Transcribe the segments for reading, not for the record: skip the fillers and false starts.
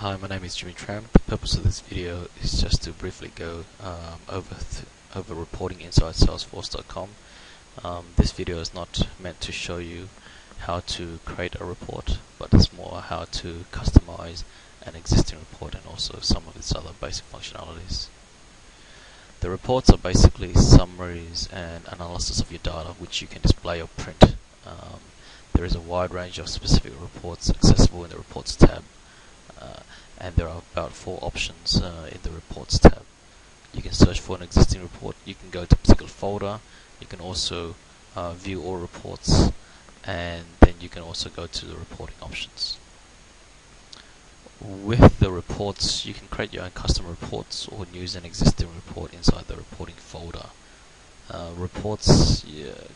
Hi, my name is Jimmy Tram. The purpose of this video is just to briefly go over reporting inside Salesforce.com. This video is not meant to show you how to create a report, but it's more how to customize an existing report and also some of its other basic functionalities. The reports are basically summaries and analysis of your data which you can display or print. There is a wide range of specific reports accessible in the Reports tab. And there are about 4 options in the Reports tab. You can search for an existing report, you can go to a particular folder, you can also view all reports, and then you can also go to the reporting options. With the reports, you can create your own custom reports or use an existing report inside the reporting folder. Reports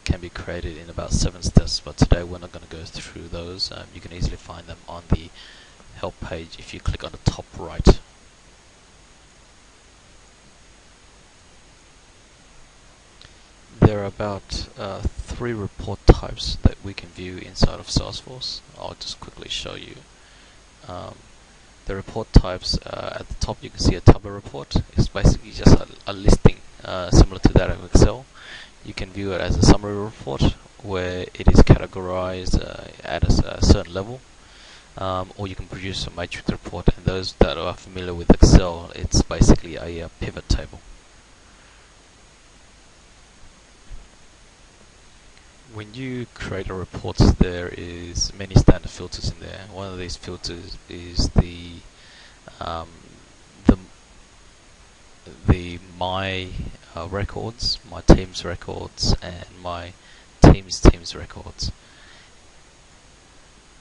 can be created in about 7 steps, but today we're not going to go through those. You can easily find them on the help page if you click on the top right. There are about 3 report types that we can view inside of Salesforce. I'll just quickly show you. The report types, at the top you can see a tabular report. It's basically just a listing similar to that of Excel. You can view it as a summary report where it is categorized at a certain level. Or you can produce a matrix report, and those that are familiar with Excel, it's basically a pivot table. When you create a report, there is many standard filters in there. One of these filters is the my records, my team's records, and my team's records.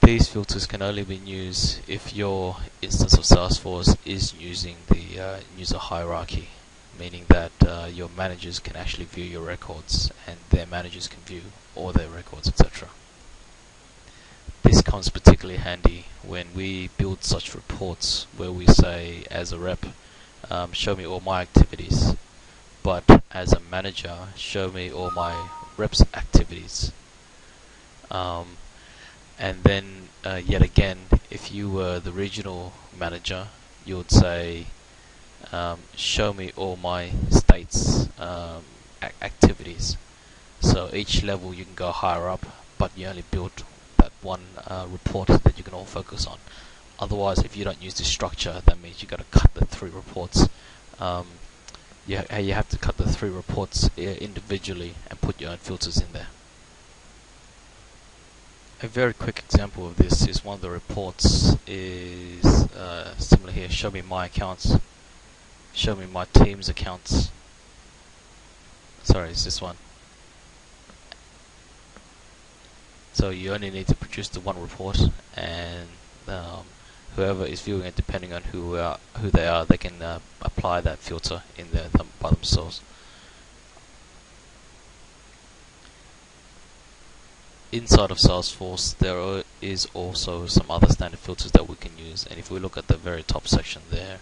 These filters can only be used if your instance of Salesforce is using the user hierarchy, meaning that your managers can actually view your records and their managers can view all their records, etc. This comes particularly handy when we build such reports where we say, as a rep, show me all my activities, but as a manager, show me all my reps' activities. And then yet again, if you were the regional manager, you would say, show me all my states' activities. So each level you can go higher up, but you only build that one report that you can all focus on. Otherwise, if you don't use this structure, that means you've got to cut the 3 reports. You have to cut the 3 reports individually and put your own filters in there. A very quick example of this is one of the reports is similar here. Show me my accounts. Show me my team's accounts. Sorry, it's this one. So you only need to produce the one report, and whoever is viewing it, depending on who they are, they can apply that filter in there by themselves. Inside of Salesforce, there is also some other standard filters that we can use, and if we look at the very top section there,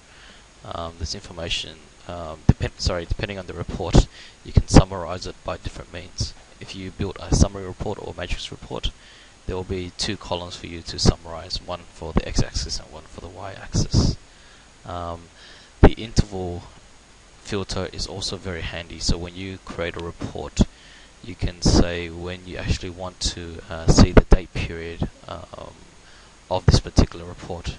this information, depending on the report, you can summarize it by different means. If you build a summary report or matrix report, there will be 2 columns for you to summarize, one for the x-axis and one for the y-axis. The interval filter is also very handy, so when you create a report, you can say when you actually want to see the date period of this particular report.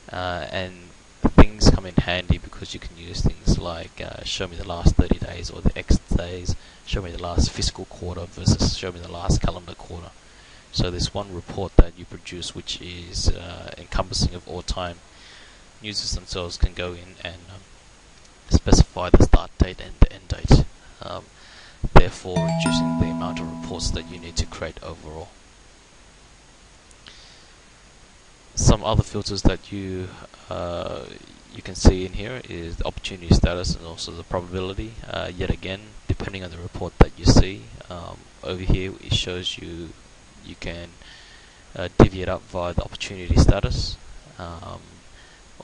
And things come in handy because you can use things like show me the last 30 days or the X days, show me the last fiscal quarter versus show me the last calendar quarter. So this one report that you produce, which is encompassing of all time, users themselves can go in and specify the start date and the end date. Therefore reducing the amount of reports that you need to create overall. Some other filters that you can see in here is the opportunity status and also the probability. Yet again, depending on the report that you see, over here it shows you can divvy it up via the opportunity status,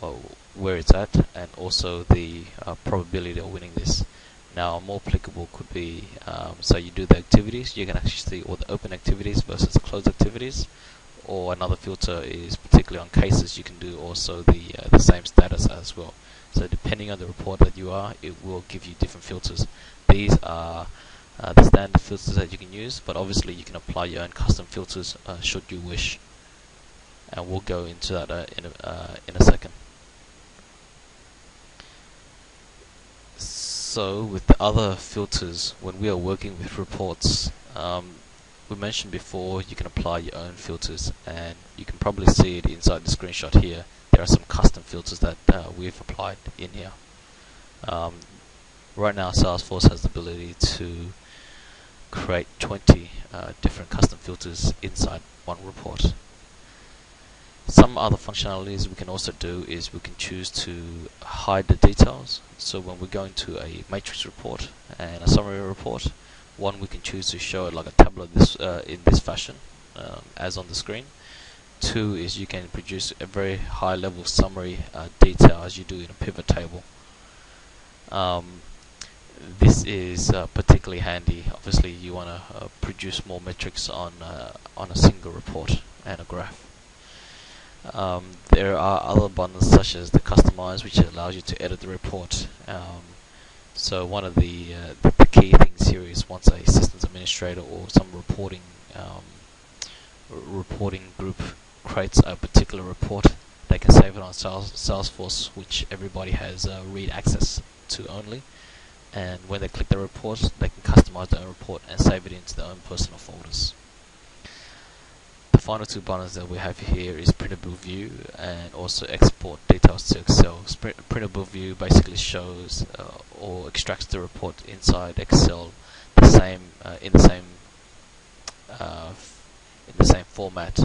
or where it's at, and also the probability of winning this. Now, more applicable could be, so you do the activities, you can actually see all the open activities versus the closed activities, or another filter is particularly on cases, you can do also the same status as well. So depending on the report that you are, it will give you different filters. These are the standard filters that you can use, but obviously you can apply your own custom filters should you wish. And we'll go into that in a second. So with the other filters, when we are working with reports, we mentioned before you can apply your own filters, and you can probably see it inside the screenshot here. There are some custom filters that we've applied in here. Right now Salesforce has the ability to create 20 different custom filters inside one report. Some other functionalities we can also do is we can choose to hide the details. So when we're going to a matrix report and a summary report, one, we can choose to show it like a tableau in this fashion, as on the screen. Two is you can produce a very high level summary detail as you do in a pivot table. This is particularly handy. Obviously you want to produce more metrics on a single report and a graph. There are other buttons such as the customize, which allows you to edit the report. So one of the key things here is once a systems administrator or some reporting group creates a particular report, they can save it on Salesforce, which everybody has read access to only. And when they click the report, they can customize their own report and save it into their own personal folders. The final two buttons that we have here is printable view and also export details to Excel. Printable view basically shows or extracts the report inside Excel in the same format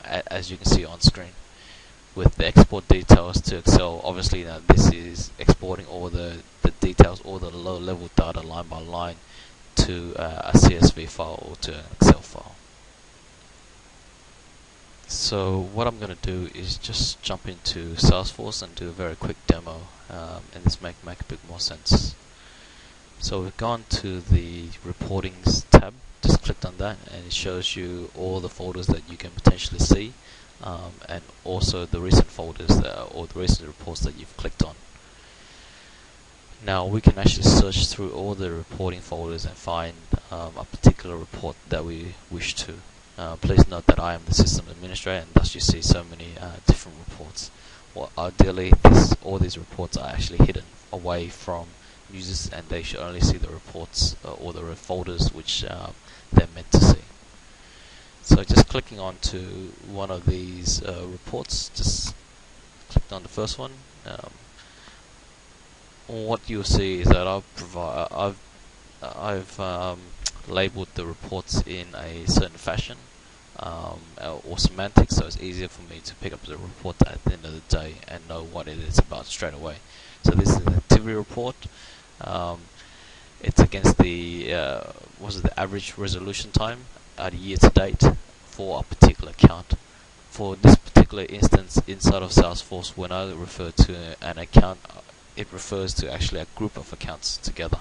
as you can see on screen. With the export details to Excel, obviously now this is exporting all the details, all the low level data line by line to a CSV file or to an Excel file. So what I'm going to do is just jump into Salesforce and do a very quick demo, and this make a bit more sense. So we've gone to the reportings tab, just clicked on that, and it shows you all the folders that you can potentially see, and also the recent folders or the recent reports that you've clicked on. Now we can actually search through all the reporting folders and find a particular report that we wish to. Please note that I am the system administrator, and thus you see so many different reports. Well, ideally, all these reports are actually hidden away from users, and they should only see the reports or the folders which they're meant to see. So just clicking on to one of these reports, just clicked on the first one. What you'll see is that I've labeled the reports in a certain fashion or semantics, so it's easier for me to pick up the report at the end of the day and know what it is about straight away. So this is an activity report. It's against the average resolution time at a year to date for a particular account. For this particular instance inside of Salesforce, when I refer to an account, it refers to actually a group of accounts together.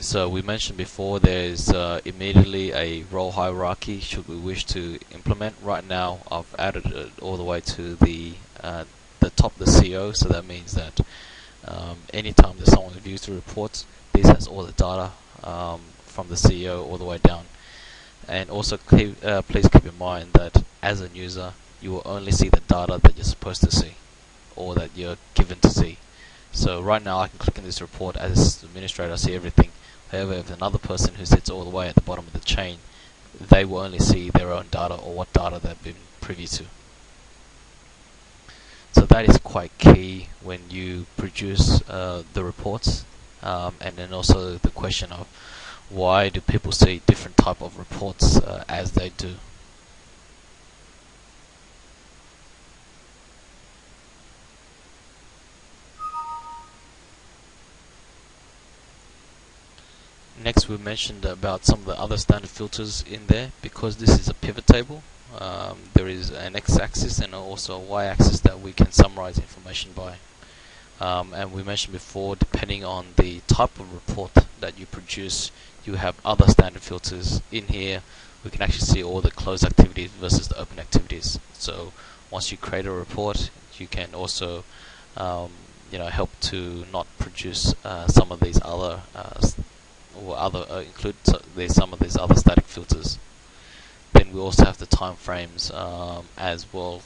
So we mentioned before there's immediately a role hierarchy should we wish to implement. Right now I've added it all the way to the top of the CO, so that means that anytime that someone views the reports, this has all the data from the CEO all the way down. And also please keep in mind that as a user you will only see the data that you're supposed to see or that you're given to see. So right now I can click on this report as administrator, I see everything. However, if another person who sits all the way at the bottom of the chain, they will only see their own data or what data they've been privy to. So that is quite key when you produce the reports, and then also the question of why do people see different type of reports as they do. Next, we mentioned about some of the other standard filters in there. Because this is a pivot table, there is an x-axis and also a y-axis that we can summarize information by. And we mentioned before, depending on the type of report that you produce, you have other standard filters in here. We can actually see all the closed activities versus the open activities. So once you create a report, you can also help to not produce some of these other include some of these other static filters. Then we also have the time frames as well,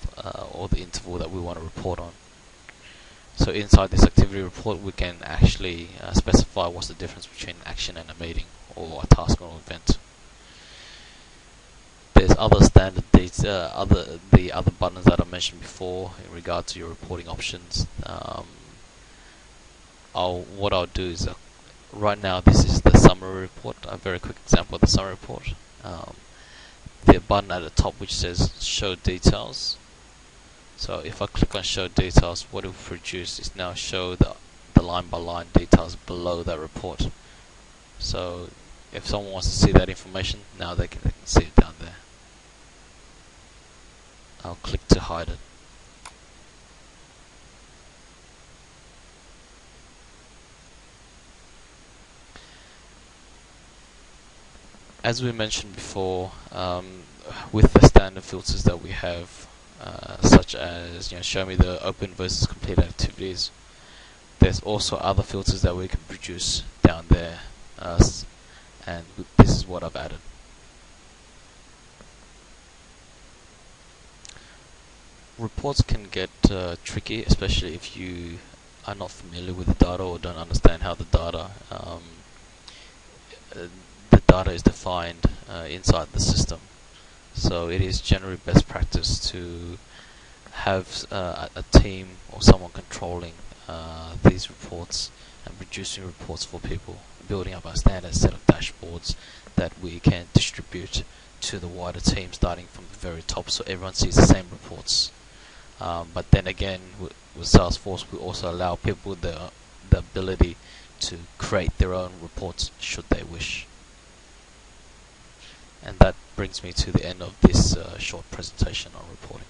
or the interval that we want to report on. So inside this activity report, we can actually specify what's the difference between action and a meeting, or a task or an event. There's other standard the other buttons that I mentioned before in regard to your reporting options. What I'll do is right now this is the summary report, a very quick example of the summary report. The button at the top which says show details. So if I click on show details, what it will produce is now show the line by line details below that report. So if someone wants to see that information, now they can see it down there. I'll click to hide it. As we mentioned before, with the standard filters that we have, such as show me the open versus complete activities, there's also other filters that we can produce down there, and this is what I've added. Reports can get tricky, especially if you are not familiar with the data or don't understand how the data is defined inside the system. So it is generally best practice to have a team or someone controlling these reports and producing reports for people, building up a standard set of dashboards that we can distribute to the wider team, starting from the very top, so everyone sees the same reports. But then again, with Salesforce, we also allow people the ability to create their own reports should they wish. And that brings me to the end of this short presentation on reporting.